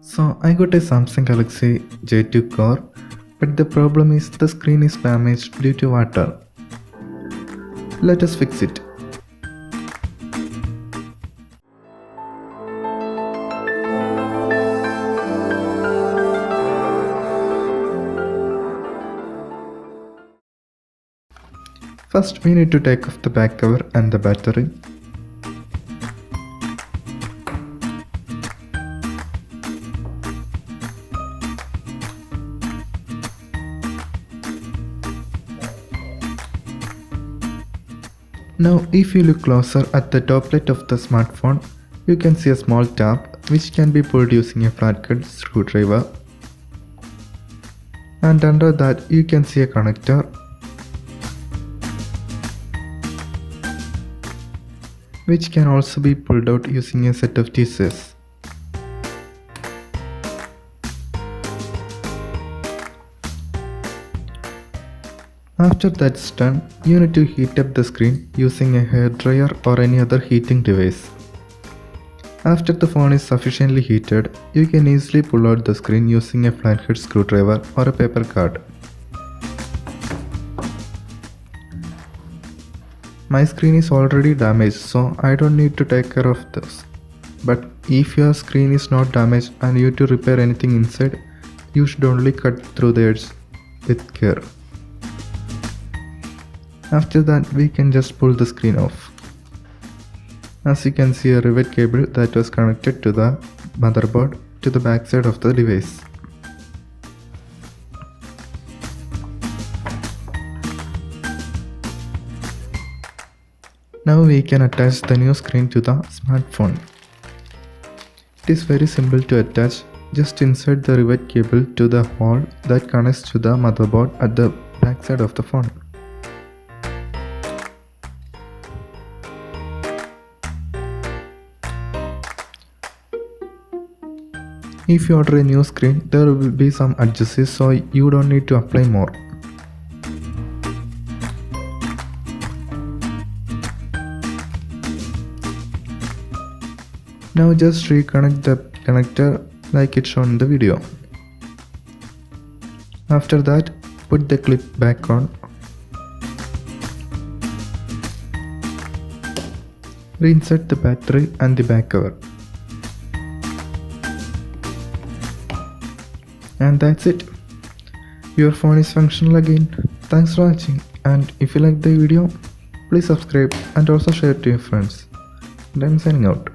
So I got a Samsung Galaxy J2 core, but the problem is the screen is damaged due to water. Let us fix it. First we need to take off the back cover and the battery. Now if you look closer at the top plate of the smartphone, you can see a small tab which can be pulled using a flathead screwdriver, and under that you can see a connector which can also be pulled out using a set of tweezers. After that's done, you need to heat up the screen using a hairdryer or any other heating device. After the phone is sufficiently heated, you can easily pull out the screen using a flathead screwdriver or a paper card. My screen is already damaged, so I don't need to take care of this. But if your screen is not damaged and you need to repair anything inside, you should only cut through the edge with care. After that, we can just pull the screen off. As you can see, a rivet cable that was connected to the motherboard to the back side of the device. Now we can attach the new screen to the smartphone. It is very simple to attach. Just insert the rivet cable to the hole that connects to the motherboard at the back side of the phone. If you order a new screen, there will be some adjustments, so you don't need to apply more. Now just reconnect the connector like it's shown in the video. After that, put the clip back on. Reinsert the battery and the back cover. And that's it. Your phone is functional again. Thanks for watching, and if you like the video, please subscribe and also share it to your friends. And I'm signing out.